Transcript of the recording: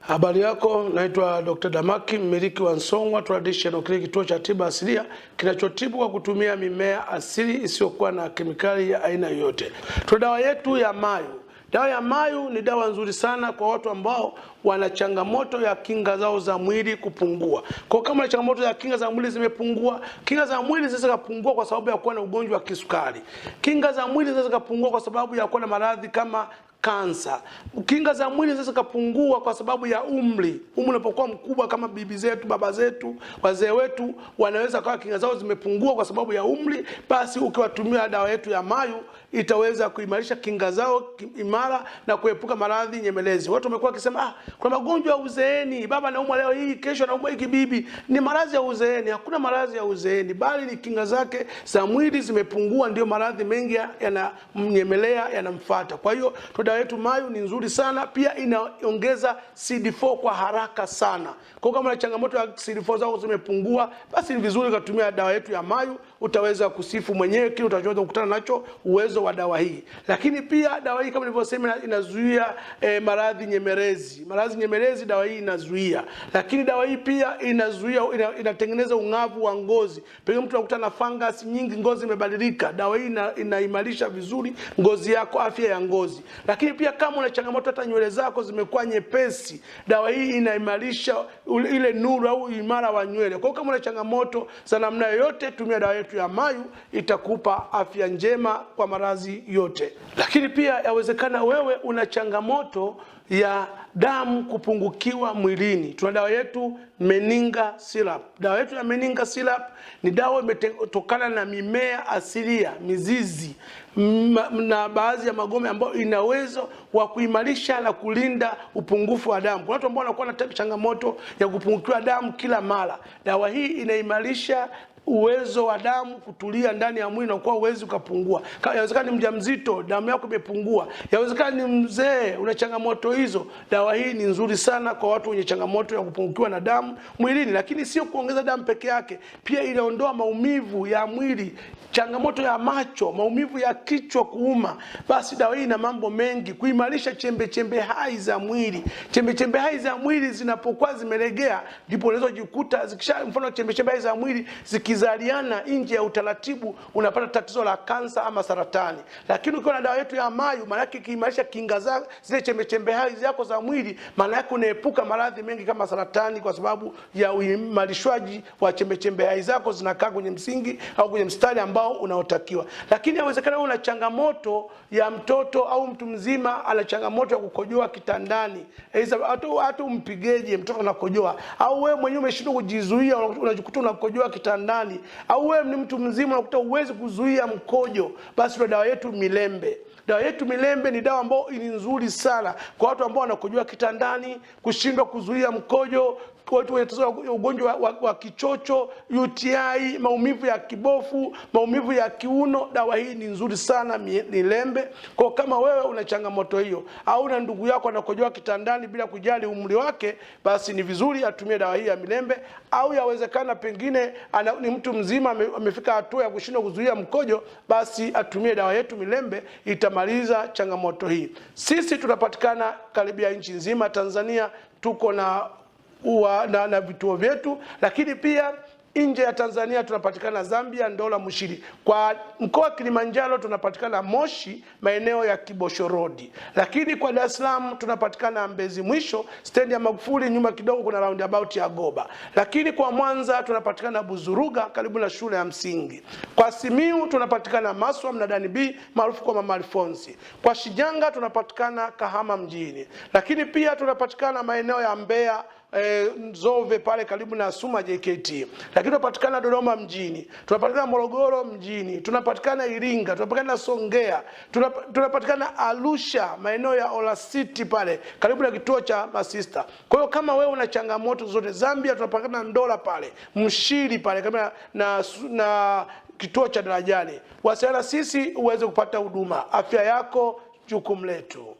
Habari yako, naitwa Dr. Damaki, mmiliki wa Song'wa Traditional Clinic, kituo cha tiba asilia kinachotibu kwa kutumia mimea asili isiyokuwa na kemikali ya aina yoyote. Tuna dawa yetu ya mayu. Dawa ya mayu ni dawa nzuri sana kwa watu ambao wana changamoto ya kinga zao za mwili kupungua. Kwa kama changamoto ya kinga za mwili zimepungua, kinga za mwili zinaweza kupungua kwa sababu ya kuwa na ugonjwa wa kisukari. Kinga za mwili zinaweza kupungua kwa sababu ya kuwa na maradhi kama kansa. Kinga za mwili zinaweza kupungua kwa sababu ya umri. Umri unapokuwa mkubwa, kama bibi zetu, baba zetu, wazee wetu wanaweza kwa kinga zao zimepungua kwa sababu ya umri, basi ukiwatumia dawa yetu ya mayu itaweza kuimarisha kinga zao imara na kuepuka maradhi nyemelezi. Watu wamekuwa wakisema kuna magonjwa ya uzeeni, baba anaumwa leo hii, kesho anaumwa hiki bibi. Ni maradhi ya uzeeni. Hakuna maradhi ya uzeeni, bali ni kinga zake za mwili zimepungua, ndio maradhi mengi yanamnyemelea, yanamfuata. Kwa hiyo dawa yetu mayu ni nzuri sana, pia inaongeza CD4 kwa haraka sana. Kwa kama una changamoto ya CD4 zako zimepungua, basi ni vizuri kutumia dawa yetu ya mayu. Utaweza kusifu mwenyewe kile utachoweza kukutana nacho, uwezo wa dawa hii. Lakini pia dawa hii kama nilivyosema inazuia maradhi nyemelezi. Maradhi nyemelezi dawa hii inazuia. Lakini dawa hii pia inazuia, inatengeneza ung'avu wa ngozi. Pengine mtu anakutana na fungus nyingi, ngozi imebadilika, dawa hii inaimarisha vizuri ngozi yako, afya ya ngozi. Lakini pia kama una changamoto hata nywele zako zimekuwa nyepesi, dawa hii inaimarisha ile nuru au imara wa nywele. Kwa hiyo kama una changamoto za namna yoyote, tumia dawa yetu ya mayu, itakupa afya njema kwa maradhi yote. Lakini pia yawezekana wewe una changamoto ya damu kupungukiwa mwilini. Tuna dawa yetu Meninga Syrup. Dawa yetu ya Meninga Syrup ni dawa imetokana na mimea asilia, mizizi na baadhi ya magome ambayo ina uwezo wa kuimarisha na kulinda upungufu wa damu. Kuna watu ambao wanakuwa na changamoto ya kupungukiwa damu kila mara. Dawa hii inaimarisha uwezo wa damu kutulia ndani ya mwili na kwa uwezo ukapungua. Yawezekana ni mjamzito, damu yako imepungua. Yawezekana ni mzee, una changamoto hizo. Dawa hii ni nzuri sana kwa watu wenye changamoto ya kupungukiwa na damu mwilini. Lakini sio kuongeza damu peke yake, pia inaondoa maumivu ya mwili, changamoto ya macho, maumivu ya kichwa kuuma. Basi dawa hii ina mambo mengi, kuimarisha chembe hai za mwili. Chembe hai za mwili zinapokuwa zimelegea, ndipo unaweza kujikuta mfano chembe hai za mwili zikizaliana nje ya utaratibu, unapata tatizo la kansa ama saratani. Lakini ukiwa na dawa yetu ya mayu, maana yake ikiimarisha kinga za zile chembe hai zako za mwili, maana yake unaepuka maradhi mengi kama saratani, kwa sababu ya uimarishwaji wa chembe hai zako zinakaa kwenye msingi au kwenye mstari ambao unaotakiwa. Lakini inawezekana una changamoto ya mtoto au mtu mzima ana changamoto ya kukojoa kitandani. Hata umpigeje mtoto anakojoa, au wewe mwenyewe umeshindwa kujizuia unajikuta unakojoa kitandani, au wewe ni mtu mzima unakuta uwezi kuzuia mkojo, basi tuna dawa yetu Milembe. Dawa yetu Milembe ni dawa ambayo ni nzuri sana kwa watu ambao wanakojoa kitandani, kushindwa kuzuia mkojo, watu wenye tatizo la ugonjwa wa kichocho, UTI, maumivu ya kibofu, maumivu ya kiuno. Dawa hii ni nzuri sana Milembe. Kwa kama wewe una changamoto hiyo, au na ndugu yako anakojoa kitandani bila kujali umri wake, basi ni vizuri atumie dawa hii ya Milembe. Au yawezekana pengine ni mtu mzima amefika hatua ya kushindwa kuzuia mkojo, basi atumie dawa yetu Milembe, itamaliza changamoto hii. Sisi tunapatikana karibia nchi nzima Tanzania, tuko na vituo vyetu. Lakini pia nje ya Tanzania tunapatikana Zambia, Ndola, Mushiri. Kwa mkoa wa Kilimanjaro tunapatikana Moshi, maeneo ya Kibosho Road. Lakini kwa Dar es Salaam tunapatikana Mbezi Mwisho, stendi ya Magufuli, nyuma kidogo kuna roundabout ya Goba. Lakini kwa Mwanza tunapatikana Buzuruga, karibu na shule ya msingi. Kwa Simiu tunapatikana Maswa Mnadani B, maarufu kwa Mama Alfonsi. Kwa Shinyanga tunapatikana Kahama mjini. Lakini pia tunapatikana maeneo ya Mbeya, Nzove pale karibu na Suma JKT. Lakini tunapatikana Dodoma mjini, tunapatikana Morogoro mjini, tunapatikana Iringa, tunapatikana Songea, tunapatikana Arusha maeneo ya Ola City pale karibu na kituo cha Masista. Kwa hiyo kama wewe una changamoto zote, Zambia tunapatikana Ndola pale, Mshiri pale kama na kituo cha Darajani. Wasiliana sisi uweze kupata huduma. Afya yako jukumu letu.